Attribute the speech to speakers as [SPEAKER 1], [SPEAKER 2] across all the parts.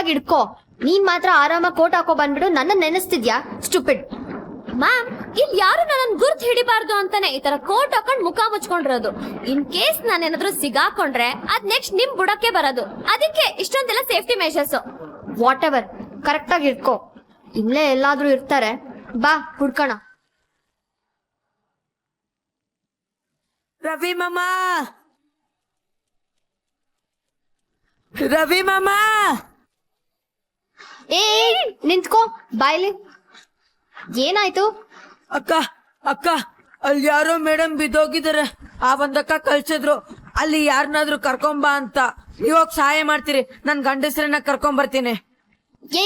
[SPEAKER 1] ಕರೆಕ್ಟಾಗಿ ಇಡ್ಕೋ. ನೀನ್ ಮಾತ್ರ ಆರಾಮಾಗಿ ಕೋಟ್ ಹಾಕೋ ಬಂದ್ಬಿಡು ನನ್ನ ನೆನೆಸ್ತಿದ್ಯಾ ಸ್ಟುಪಿಡ್. ಮ್ಯಾಮ್, ಇಲ್ಲಿ ಯಾರು ನನ್ನ ಗುರ್ತು ಹಿಡಿಬಾರ್ದು ಅಂತಾನೆ ಈ ತರ ಕೋಟ್ ಹಾಕೊಂಡ್ ಮುಖ ಮುಚ್ಕೊಂಡಿರೋದು. ಇನ್ ಕೇಸ್ ನಾನೇನಾದ್ರೂ ಸಿಗಾಕೊಂಡ್ರೆ ಅದ್ ನೆಕ್ಸ್ಟ್ ನಿಮ್ ಬುಡಕ್ಕೆ ಬರೋದು. ಅದಕ್ಕೆ ಇಷ್ಟೊಂದೆಲ್ಲ ಸೇಫ್ಟಿ ಮೆಷರ್ಸ್. ವಾಟ್ ಎವರ್, ಕರೆಕ್ಟಾಗಿ ಇಟ್ಕೋ. ಇಲ್ಲೇ ಎಲ್ಲಾದ್ರೂ ಇರ್ತಾರೆ, ಬಾ ಹುಡ್ಕೋಣ.
[SPEAKER 2] ರವಿ ಮಾಮ, ರವಿ ಮಾಮ.
[SPEAKER 1] ಏ ನಿಂತ್ಕೋ, ಬಾಯ್ಲಿ. ಏನಾಯ್ತು?
[SPEAKER 2] ಅಕ್ಕ ಅಕ್ಕ, ಅಲ್ಲಿ ಯಾರೋ ಮೇಡಮ್ ಬಿದ್ದೋಗಿದ್ದಾರೆ. ಆ ಒಂದಕ್ಕ ಕಳ್ಸಿದ್ರು ಅಲ್ಲಿ ಯಾರನ್ನಾದ್ರೂ ಕರ್ಕೊಂಬಾ ಅಂತ. ಇವಾಗ ಸಹಾಯ ಮಾಡ್ತೀರಿ, ನನ್ ಗಂಡಸ್ರನ್ನ ಕರ್ಕೊಂಬರ್ತೀನಿ.
[SPEAKER 1] ಏ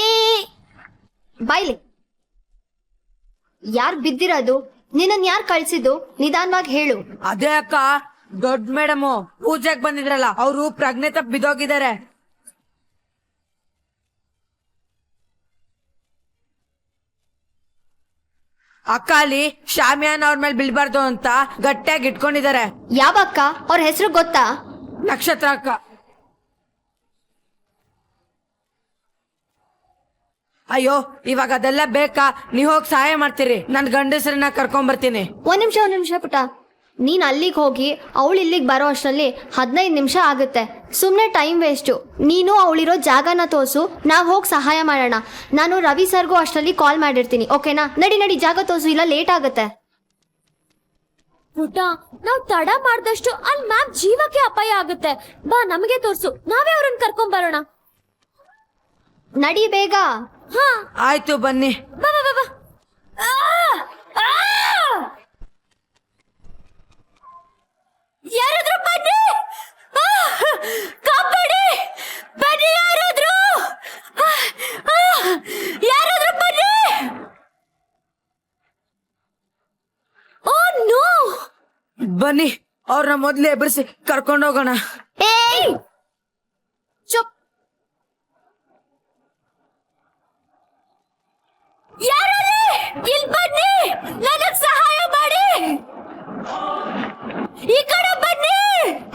[SPEAKER 1] ಬಾಯ್ಲಿ. ಯಾರ್ ಬಿದ್ದಿರೋದು? ನಿನ್ನನ್ ಯಾರ್ ಕಳ್ಸಿದ್ದು? ನಿಧಾನವಾಗಿ ಹೇಳು.
[SPEAKER 2] ಅದೇ ಅಕ್ಕ, ದೊಡ್ಡ ಮೇಡಮ್ ಪೂಜೆಗ್ ಬಂದಿದ್ರಲ್ಲ, ಅವರು ಪ್ರಜ್ಞೆ ತಪ್ಪ ಬಿದ್ದೋಗಿದ್ದಾರೆ. ಅಕ್ಕ ಅಲ್ಲಿ ಶಾಮಿಯಾನ ಅವ್ರ ಮೇಲೆ ಬೀಳ್ಬಾರ್ದು ಅಂತ ಗಟ್ಟಿಯಾಗಿ ಇಟ್ಕೊಂಡಿದ್ದಾರೆ.
[SPEAKER 1] ಯಾವ ಅಕ್ಕ? ಅವ್ರ ಹೆಸರು ಗೊತ್ತಾ?
[SPEAKER 2] ನಕ್ಷತ್ರ ಅಕ್ಕ. ಅಯ್ಯೋ, ಇವಾಗ ಅದೆಲ್ಲ ಬೇಕಾ? ನೀವ್ ಹೋಗಿ ಸಹಾಯ ಮಾಡ್ತೀರಿ, ನನ್ ಗಂಡಸ್ರನ್ನ ಕರ್ಕೊಂಡ್ ಬರ್ತೀನಿ.
[SPEAKER 1] ಒಂದ್ ನಿಮಿಷ ಪುಟ. ನೀನ್ ಅಲ್ಲಿಗೆ ಹೋಗಿ ಅವಳು ಇಲ್ಲಿಗೆ ಬರೋ ಅಷ್ಟರಲ್ಲಿ 15 ನಿಮಿಷ ಆಗುತ್ತೆ. ಸುಮ್ನೆ ಟೈಮ್ ವೇಸ್ಟು. ನೀನು ಅವಳಿರೋ ಜಾಗನ ತೋರ್ಸು, ನಾವ್ ಹೋಗಿ ಸಹಾಯ ಮಾಡೋಣ. ನಾನು ರವಿ ಸರ್ಗೂ ಅಷ್ಟರಲ್ಲಿ ಕಾಲ್ ಮಾಡಿರ್ತೀನಿ, ಓಕೆನಾ? ನಡಿ ಜಾಗ ತೋರ್ಸು, ಇಲ್ಲ ಲೇಟ್ ಆಗುತ್ತೆ. ಪುಟ, ನಾವ್ ತಡ ಮಾಡ್ದಷ್ಟು ಅಲ್ಲಿ ಮ್ಯಾಮ್ ಜೀವಕ್ಕೆ ಅಪಾಯ ಆಗುತ್ತೆ. ಬಾ, ನಮಗೆ ತೋರ್ಸು, ನಾವೇ ಅವ್ರನ್ನ ಕರ್ಕೊಂಡ್ ಬರೋಣ. ನಡಿ ಬೇಗ. ಹಾ
[SPEAKER 2] ಆಯ್ತು, ಬನ್ನಿ.
[SPEAKER 1] ಬಾ ಬಾ ಬಾ. ಯಾರಾದ್ರೂ ಬನ್ನಿ, ಕಾಪಾಡಿ, ಬನ್ನಿ ಯಾರಾದ್ರೂ, ಯಾರಾದ್ರೂ ಬನ್ನಿ. Oh no.
[SPEAKER 2] ಬನ್ನಿ, ಅವ್ರನ್ನ ಮೊದ್ಲೇ ಎಬ್ಬರಿಸಿ ಕರ್ಕೊಂಡೋಗೋಣ.
[SPEAKER 1] ಏಯ್ ಚುಪ್. ಯಾರಲ್ಲಿ? ಇಲ್ಲಿ ಬನ್ನಿ, ನನಗ್ ಸಹಾಯ ಮಾಡಿ. ಈ ಕಡೆ ಬನ್ನಿ.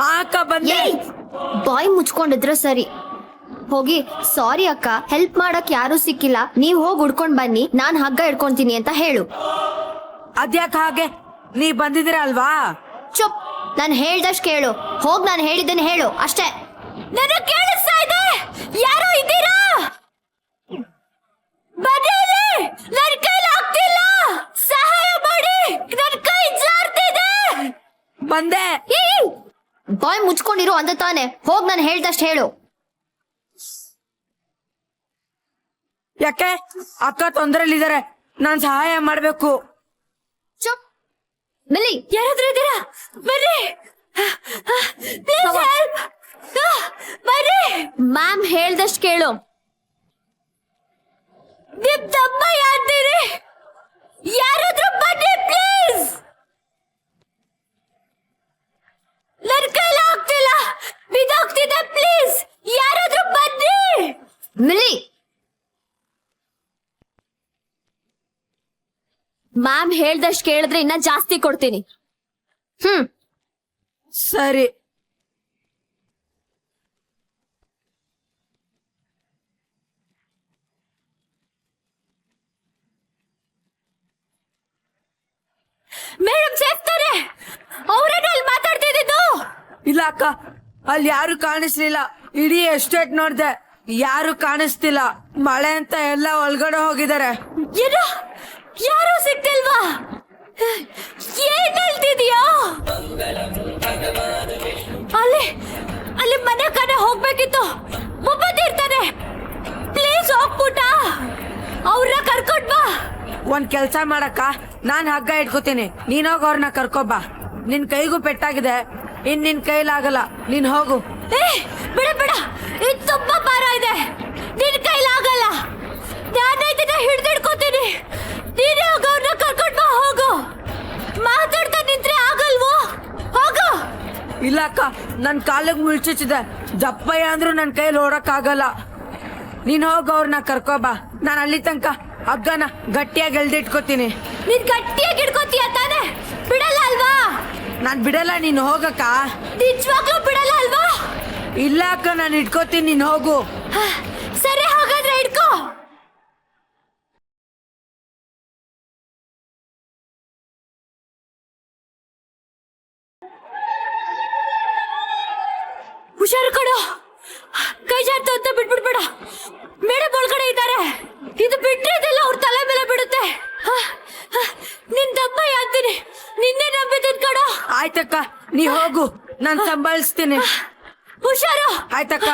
[SPEAKER 2] ಅಕ್ಕ ಬನ್ನಿ.
[SPEAKER 1] ಬಾಯ್ ಮುಚ್ಕೊಂಡಿದ್ರೆ ಸರಿ. ಹೋಗಿ ಸಾರಿ ಅಕ್ಕ, ಹೆಲ್ಪ್ ಮಾಡಕ್ ಯಾರು ಸಿಕ್ಕಿಲ್ಲ, ನೀವ್ ಹೋಗಿ ಹುಡ್ಕೊಂಡ್ ಬನ್ನಿ, ನಾನ್ ಹಗ್ಗ ಹಿಡ್ಕೊಂತೀನಿ ಅಂತ ಹೇಳು.
[SPEAKER 2] ಅದ್ಯಾಕ ಹಾಗೆ? ನೀ ಬಂದಿದ್ದೀರ ಅಲ್ವಾ?
[SPEAKER 1] ಚುಪ್, ನಾನ್ ಹೇಳ್ದಷ್ಟು ಕೇಳು. ಹೋಗ್ ನಾನು ಹೇಳಿದ್ದೇನೆ ಹೇಳು ಅಷ್ಟೇ. ನನಗ್ ಕೇಳಿಸ್ತಾ ಇದೆ. ಯಾರೋ ಇದ್ದೀರಾ? ಬನ್ನಿ, ನನ್ ಕೈಲಿ ಆಗ್ತಿಲ್ಲ, ಸಹಾಯ ಮಾಡಿ, ನನ್ ಕೈ ಜಾರ್ತಿದೆ.
[SPEAKER 2] ಬಂದೆ.
[SPEAKER 1] ಬಾಯ್ ಮುಚ್ಕೊಂಡಿರು ಅಂದ ತಾನೆ. ಹೋಗ್ ನಾನು ಹೇಳ್ದಷ್ಟು ಹೇಳು.
[SPEAKER 2] ಯಾಕೆ? ಅಕ್ಕ ತೊಂದರೆಲಿದ್ದಾರೆ, ನಾನ್ ಸಹಾಯ ಮಾಡ್ಬೇಕು.
[SPEAKER 1] ಚುಪ್. ಮಿಲಿ, ಯಾರಾದ್ರೂ ಇದ್ದೀರಾ? ಬನ್ನಿ, ಪ್ಲೀಸ್ ಹೆಲ್ಪ್. ಬನ್ನಿ. ಮ್ಯಾಮ್ ಹೇಳ್ದಷ್ಟು ಕೇಳು. ನಿಮ್ ತಮ್ಮ ಯಾರ್ದಿರಿ? ಯಾರಾದ್ರೂ ಬನ್ನಿ ಪ್ಲೀಸ್. ನನ್ ಕೈಲಿ ಆಗ್ತಿಲ್ಲ, ಬಿದ್ದೋಗ್ತಿದೆ, ಪ್ಲೀಸ್ ಯಾರಾದ್ರೂ ಬನ್ನಿ. ಮಿಲಿ, ಮ್ಯಾಮ್ ಹೇಳ್ದಷ್ಟು ಕೇಳಿದ್ರೆ ಇನ್ನ ಜಾಸ್ತಿ ಕೊಡ್ತೀನಿ.
[SPEAKER 2] ಸರಿ.
[SPEAKER 1] ಮೇಡಮ್ ಸೇಫ್ತಾರೆ. ಅವ್ರೇನಲ್ಲಿ ಮಾತಾಡ್ತಿದ್ದು.
[SPEAKER 2] ಇಲ್ಲ ಅಕ್ಕ, ಅಲ್ಲಿ ಯಾರು ಕಾಣಿಸ್ಲಿಲ್ಲ. ಇಡೀ ಎಸ್ಟೇಟ್ ನೋಡ್ದೆ, ಯಾರು ಕಾಣಿಸ್ತಿಲ್ಲ. ಮಳೆ ಅಂತ ಎಲ್ಲ ಒಳಗಡೆ ಹೋಗಿದ್ದಾರೆ.
[SPEAKER 1] ಏನು? ಯಾರು ಸಿಕ್ತಿಲ್ವಾ? ಏನ್ ಹೇಳ್ತಿದ್ಯಾ? ಅಲ್ಲಿ ಅಲ್ಲಿ ಮನೆ ಕಡೆ ಹೋಗ್ಬೇಕಿತ್ತು. ಮುಬ್ಬತ್ತಿ ಇರ್ತಾನೆ, ಪ್ಲೀಸ್ ಹೋಗ್ಬಿಟ್ಟ. ಅವ್ರನ್ನ ಕರ್ಕೊಂಡ್ ಬಾ.
[SPEAKER 2] ಒಂದ್ ಕೆಲ್ಸ ಮಾಡಕ್ಕ, ನಾನ್ ಹಗ್ಗ ಇಟ್ಕೋತೀನಿ, ನೀನೋಗ ಅವ್ರನ್ನ ಕರ್ಕೊಬಾ. ನಿನ್ ಕೈಗೂ ಪೆಟ್ಟಾಗಿದೆ, ಇನ್ ನಿನ್ ಕೈಲಾಗಲ್ಲ, ನೀನ್ ಹೋಗು.
[SPEAKER 1] ಬಿಡ ಬಿಡ, ಇದು ತುಂಬಾ ಭಾರ ಇದೆ, ನಿನ್ ಕೈಲಾಗಲ್ಲ. ನಾನೇ ಇದನ್ನ ಹಿಡ್ದಿಡ್ಕೋತೀನಿ, ನೀನೇ ಹೋಗ ಅವ್ರನ್ನ ಕರ್ಕೊಂಡ್ ಬಾ. ಹೋಗು. ಮಾತಾಡ್ತಾ ನಿಂತ್ರೆ ಆಗಲ್ವೋ? ಹೋಗು.
[SPEAKER 2] ಇಲ್ಲ ಅಕ್ಕ, ನನ್ ಕಾಲಿಗೆ ಮುಳ್ಚಿದೆ, ಜಪ್ಪಯ್ಯ ಅಂದ್ರೂ ನನ್ ಕೈಲಿ ಓಡಕ್ ಆಗಲ್ಲ. ನೀನ್ ಹೋಗ ಅವ್ರನ್ನ ಕರ್ಕೊಬಾ. ನಾನು ಅಲ್ಲಿ ತನಕ ಹಗ್ಗನ ಗಟ್ಟಿಯಾಗಿ ಎಳ್ದಿಟ್ಕೋತೀನಿ.
[SPEAKER 1] ನೀನ್ ಗಟ್ಟಿಯಾಗಿ ಹಿಡ್ಕೋತೀಯ ತಾನೆ? ಬಿಡಲ್ಲ ಅಲ್ವಾ?
[SPEAKER 2] ನಾನ್ ಬಿಡಲ್ಲ, ನೀನ್ ಹೋಗಕ್ಕ.
[SPEAKER 1] ನಿಜವಾಗ್ಲೂ ಬಿಡಲ್ಲ ಅಲ್ವಾ?
[SPEAKER 2] ಇಲ್ಲ ಅಕ್ಕ, ನಾನು ಇಟ್ಕೋತೀನಿ, ನೀನ್ ಹೋಗು.
[SPEAKER 1] ಸರಿ, ಹಾಗಾದ್ರೆ ಹುಷಾರು ಕಣೋ, ಕೈ ಜಾರ್ತು ಅಂತ ಬಿಟ್ಬಿಡ್ಬೇಡ. ಮೇಡಮ್ ಒಳಗಡೆ ಇದ್ದಾರೆ, ಇದು ಬಿಟ್ರೆ ಇದೆಲ್ಲ ಅವ್ರ ತಲೆ ಮೇಲೆ ಬಿಡುತ್ತೆ. ನಿನ್ ದಮ್ಮಯ್ಯ ಅಂತೀನಿ, ನಿನ್ನೆ ನಂಬಿದ್ದೀನಿ ಕಣೋ.
[SPEAKER 2] ಆಯ್ತಕ್ಕ, ನೀ ಹೋಗು, ನಾನ್ ಸಂಭಾಳಿಸ್ತೀನಿ.
[SPEAKER 1] ಹುಷಾರು.
[SPEAKER 2] ಆಯ್ತಕ್ಕ.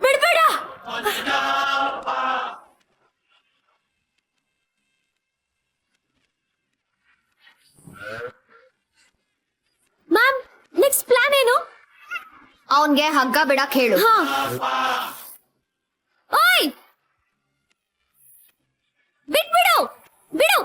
[SPEAKER 1] ಬಿಡ್ಬೇಡ. ಮ್ಯಾಮ್, ನೆಕ್ಸ್ಟ್ ಪ್ಲಾನ್ ಏನು? ಅವನ್ಗೆ ಹಗ್ಗ ಬಿಡಕ್ ಹೇಳು. ಓಯ್, ಬಿಟ್ಬಿಡು, ಬಿಡು.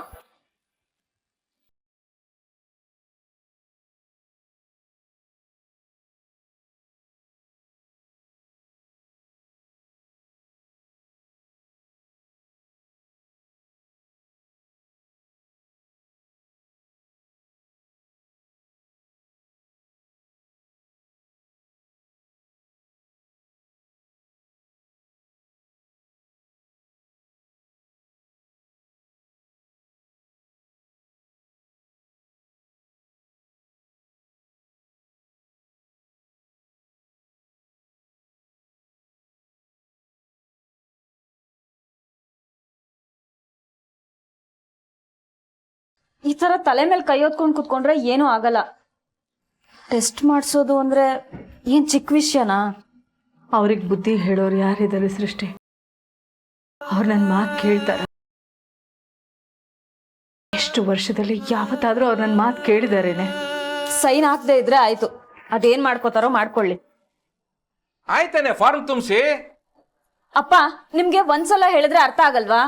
[SPEAKER 3] ಈ ತರ ತಲೆ ಮೇಲೆ ಕೈ ಹೊತ್ಕೊಂಡು ಕುತ್ಕೊಂಡ್ರೆ ಏನೂ ಆಗಲ್ಲ. ಟೆಸ್ಟ್ ಮಾಡಿಸೋದು ಅಂದ್ರೆ ಏನ್ ಚಿಕ್ಕ ವಿಷಯನಾ?
[SPEAKER 4] ಅವ್ರಿಗೆ ಬುದ್ಧಿ ಹೇಳೋರು ಯಾರಿದ್ದಾರೆ ಸೃಷ್ಟಿ? ಅವ್ರು ನನ್ನ ಮಾತು ಕೇಳ್ತಾರ? ಎಷ್ಟು ವರ್ಷದಲ್ಲಿ ಯಾವತ್ತಾದ್ರೂ ಅವ್ರು ನನ್ನ ಮಾತು ಕೇಳಿದಾರೇನೆ?
[SPEAKER 3] ಸೈನ್ ಹಾಕದೆ ಇದ್ರೆ ಆಯ್ತು, ಅದೇನ್ ಮಾಡ್ಕೋತಾರೋ ಮಾಡ್ಕೊಳ್ಳಿ.
[SPEAKER 5] ಆಯ್ತಾನೆ, ಫಾರ್ಮ್ ತುಂಬಿಸಿ.
[SPEAKER 3] ಅಪ್ಪ, ನಿಮ್ಗೆ ಒಂದ್ಸಲ ಹೇಳಿದ್ರೆ ಅರ್ಥ ಆಗಲ್ವಾ?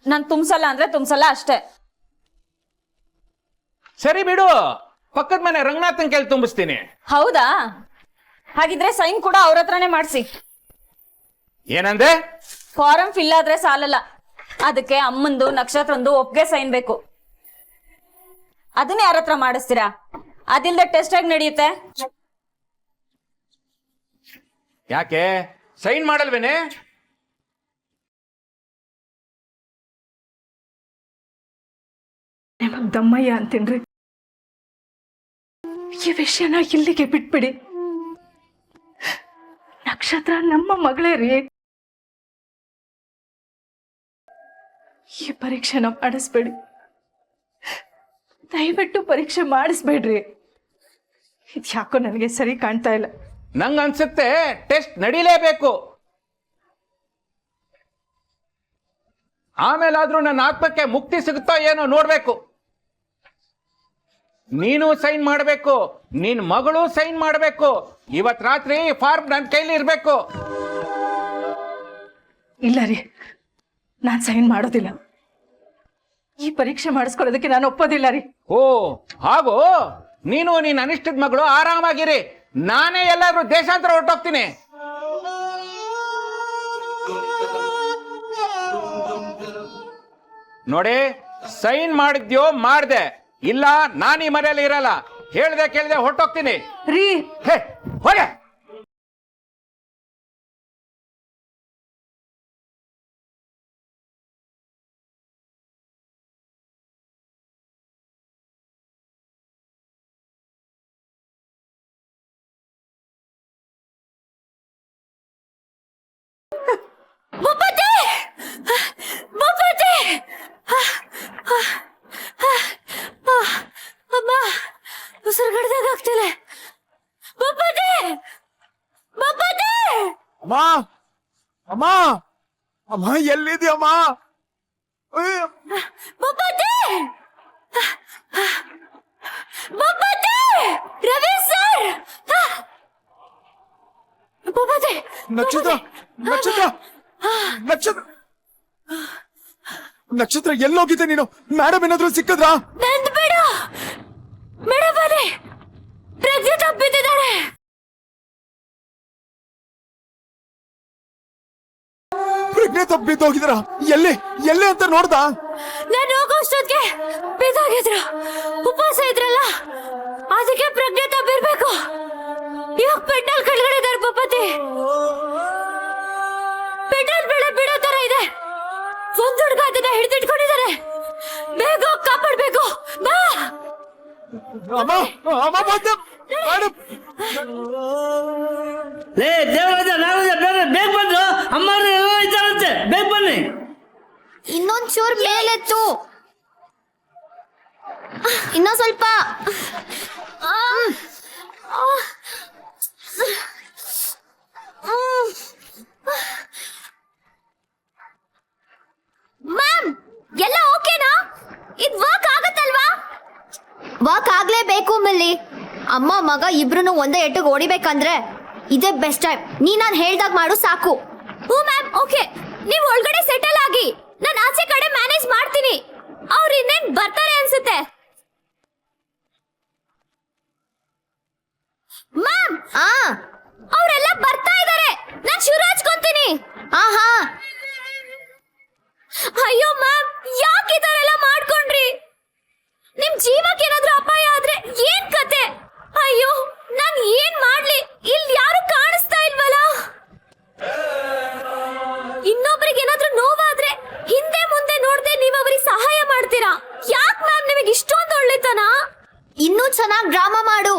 [SPEAKER 3] ನಾನ್ ತುಂಬ್ಸಲ್ಲ ಅಂದ್ರೆ ತುಂಬ್ಸಲ್ಲ ಅಷ್ಟೇ.
[SPEAKER 5] ಸರಿ ಬಿಡು, ಪಕ್ಕದ ಮನೆ ರಂಗನಾಥನ್ ಕೇಳಿ ತುಂಬಿಸ್ತೀನಿ.
[SPEAKER 3] ಹೌದಾ? ಹಾಗಿದ್ರೆ ಸೈನ್ ಕೂಡ ಅವ್ರ ಹತ್ರನೇ ಮಾಡ್ಸಿ.
[SPEAKER 5] ಏನಂದೆ?
[SPEAKER 3] ಫಾರಂ ಫಿಲ್ ಆದ್ರೆ ಸಾಲಲ್ಲ, ಅದಕ್ಕೆ ಅಮ್ಮಂದು ನಕ್ಷತ್ರಂದು ಒಪ್ಗೆ ಸೈನ್ ಬೇಕು. ಅದನ್ನ ಯಾರ ಹತ್ರ ಮಾಡಿಸ್ತೀರಾ? ಅದಿಲ್ದೆ ಟೆಸ್ಟ್ ಆಗಿ ನಡೆಯುತ್ತೆ?
[SPEAKER 5] ಯಾಕೆ ಸೈನ್ ಮಾಡಲ್ವೇನೆ?
[SPEAKER 4] ನಿಮಗ್ ದಮ್ಮಯ್ಯ ಅಂತೀನ್ರಿ. ಈ ವಿಷಯನ ಇಲ್ಲಿಗೆ ಬಿಟ್ಬಿಡಿ. ನಕ್ಷತ್ರ ನಮ್ಮ ಮಗಳೇ ರೀ. ಈ ಪರೀಕ್ಷೆನ ಮಾಡಿಸ್ಬೇಡಿ, ದಯವಿಟ್ಟು ಪರೀಕ್ಷೆ ಮಾಡಿಸ್ಬೇಡ್ರಿ. ಇದ್ಯಾಕೋ ನನಗೆ ಸರಿ ಕಾಣ್ತಾ ಇಲ್ಲ.
[SPEAKER 5] ನಂಗ ಅನ್ಸುತ್ತೆ ಟೆಸ್ಟ್ ನಡೀಲೇಬೇಕು. ಆಮೇಲಾದ್ರೂ ನನ್ನ ಆತ್ಮಕ್ಕೆ ಮುಕ್ತಿ ಸಿಗುತ್ತೋ ಏನೋ ನೋಡ್ಬೇಕು. ನೀನು ಸೈನ್ ಮಾಡಬೇಕು, ನಿನ್ ಮಗಳು ಸೈನ್ ಮಾಡಬೇಕು. ಇವತ್ ರಾತ್ರಿ ಫಾರ್ಮ್ ನನ್ನ ಕೈಲಿ ಇರ್ಬೇಕು.
[SPEAKER 4] ಇಲ್ಲ ರೀ, ನಾನ್ ಸೈನ್ ಮಾಡೋದಿಲ್ಲ. ಈ ಪರೀಕ್ಷೆ ಮಾಡಿಸ್ಕೊಳ್ಳೋದಕ್ಕೆ ನಾನು ಒಪ್ಪೋದಿಲ್ಲ ರೀ.
[SPEAKER 5] ಓ ಹಾಗೋ, ನೀನು ನಿನ್ ಅನಿಷ್ಟದ ಮಗಳು ಆರಾಮಾಗಿರಿ. ನಾನೇ ಎಲ್ಲಾದ್ರೂ ದೇಶಾಂತರ ಹೊರಟೋಗ್ತೀನಿ. ನೋಡಿ, ಸೈನ್ ಮಾಡಿದ್ಯೋ ಮಾಡ್ದೆ, ಇಲ್ಲ ನಾನು ಈ ಮನೆಯಲ್ಲಿ ಇರಲ್ಲ. ಹೇಳ್ದೆ ಕೇಳ್ದೆ ಹೊರಟೋಗ್ತೀನಿ.
[SPEAKER 4] ರೀ,
[SPEAKER 5] ಹೇ ಹೋಗೆ.
[SPEAKER 1] ಅಮ್ಮ, ಉಸಿರುಗಡ್ದಾಗ ಆಗ್ತಿಲ್ಲ. ಬಪ್ಪತ್ತೆ, ಬಪ್ಪತ್ತೆ.
[SPEAKER 6] ಅಮ್ಮ, ಅಮ್ಮ, ಅಮ್ಮ, ಎಲ್ಲಿದ್ಯಮ್ಮ?
[SPEAKER 1] ಬಪ್ಪತ್ತೆ, ಬಪ್ಪತ್ತೆ, ರವಿ ಸರ್. ಬಪ್ಪತ್ತೆ,
[SPEAKER 6] ನಕ್ಷತ್ರ, ನಕ್ಷತ್ರ, ನಕ್ಷತ್ರ, ನಕ್ಷತ್ರ, ಎಲ್ಲೋಗಿದ್ದೆ ನೀನು? ಮೇಡಮ್ ಏನಾದ್ರು ಸಿಕ್ಕಿದ್ರಾ?
[SPEAKER 1] ನಂದ್ ಬೇಡ ಮೇಡಮ್, ಬನ್ನಿ, ಪ್ರಜ್ಞೆ ತಪ್ಪಿದ್ದಾರೆ.
[SPEAKER 6] ಪ್ರಜ್ಞೆ ತಪ್ಪಿ ಬಿದ್ದೋಗಿದ್ರ? ಎಲ್ಲಿ ಎಲ್ಲಿ ಅಂತ ನೋಡ್ದ?
[SPEAKER 1] ನಾನು ಹೋಗೋಷ್ಟೊತ್ತಿಗೆ ಬಿದ್ದೋಗಿದ್ರು. ಉಪವಾಸ ಇದ್ರಲ್ಲ, ಅದಕ್ಕೆ ಪ್ರಜ್ಞೆ ತಪ್ಪಿರ್ಬೇಕು. ಇವಾಗ ಪೆಟ್ರೋಲ್ ಕೆಳಗಡೆ ಇದ್ದಾರೆ. ಬಪ್ಪತ್ತೆ, ಪೆಟ್ರೋಲ್ ಬೆಳೆ ಬಿಡೋ ತರ ಇದೆ. ಒಂದ್ ಹುಡುಗ ಅದನ್ನ ಹಿಡಿದಿಟ್ಕೊಂಡಿದ್ದಾರೆ. ಬೇಗ ಕಾಪಾಡ್ಬೇಕು. ಬಾ.
[SPEAKER 6] ಅಮ್ಮ, ಅಮ್ಮ, ಬಂದೆ. ಮೇಡಮ್,
[SPEAKER 1] ಒಂಚೂರು ಮೇಲೆತ್ತು. ಇನ್ನೂ ಸ್ವಲ್ಪ. ಮ್ಯಾಮ್, ಎಲ್ಲ ಓಕೆನಾ? ಇದ್ ವರ್ಕ್ ಆಗತ್ತಲ್ವಾ? ವರ್ಕ್ ಆಗ್ಲೇಬೇಕು ಮಿಲ್ಲಿ. ಅಮ್ಮ ಮಗ ಇಬ್ರು ಒಂದೇ ಎಟ್ಟಿಗೆ ಹೊಡಿಬೇಕಂದ್ರೆ ಇದೇ ಬೆಸ್ಟ್ ಟೈಮ್. ನಾನು ಹೇಳ್ದಾಗ ಮಾಡು ಸಾಕು. ಹ್ಞೂ ಮ್ಯಾಮ್, ಓಕೆ. ನೀವು ಒಳಗಡೆ ಸೆಟಲ್ ಆಗಿ, ನಾನು ಆಚೆ ಕಡೆ ಮ್ಯಾನೇಜ್ ಮಾಡ್ತೀನಿ. ಅವ್ರು ಇನ್ನೇನ್ ಬರ್ತಾರೆ ಅನ್ಸುತ್ತೆ. ಮ್ಯಾಮ್, ಅವರೆಲ್ಲ ಬರ್ತಾ ಇದ್ದಾರೆ. ನಾನು ಶುರು ಹಚ್ಕೊಂತೀನಿ. ಆಹಾ, ಅಯ್ಯೋ ಮ್ಯಾಮ್, ಯಾಕೆ ಈ ತರ ಎಲ್ಲ ಮಾಡ್ಕೊಂಡ್ರಿ? ನಿಮ್ ಜೀವಕ್ಕೆ ಏನಾದ್ರೂ ಅಪಾಯ ಆದ್ರೆ ಏನ್ ಕತೆ? ಅಯ್ಯೋ, ನಾನ್ ಏನ್ ಮಾಡ್ಲಿ? ಇಲ್ಲಿ ಯಾರು ಕಾಣಿಸ್ತಾ ಇಲ್ವಲ್ಲ. ಇನ್ನೊಬ್ರಿಗೆ ಏನಾದ್ರೂ ನೋವಾದ್ರೆ ಹಿಂದೆ ಮುಂದೆ ನೋಡ್ದೆ ನೀವ್ ಅವ್ರಿಗೆ ಸಹಾಯ ಮಾಡ್ತೀರಾ. ಯಾಕ್ ಮ್ಯಾಮ್ ನಿಮಗೆ ಇಷ್ಟೊಂದು ಒಳ್ಳೆತನ? ಇನ್ನೂ ಚೆನ್ನಾಗಿ ಡ್ರಾಮಾ ಮಾಡು.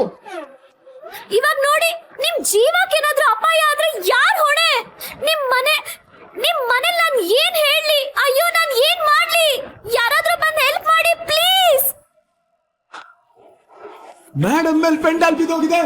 [SPEAKER 1] ಇವಾಗ ನೋಡಿ, ನಿಮ್ ಜೀವಕ್ಕೆ ಏನಾದ್ರೂ ಅಪಾಯ ಆದ್ರೆ ಯಾರ್ ಹೊಣೆ? ನಿಮ್ ಮನೇಲಿ ನಾನ್ ಏನ್ ಹೇಳಿ? ಅಯ್ಯೋ, ನಾನ್ ಏನ್ ಮಾಡ್ಲಿ? ಯಾರಾದ್ರೂ ಬಂದು ಹೆಲ್ಪ್ ಮಾಡಿ ಪ್ಲೀಸ್.
[SPEAKER 6] ಮೇಡಮ್ ಮೇಲೆ ಪೆಂಡಾಲ್ ಬಿದ್ದೋಗಿದೆ.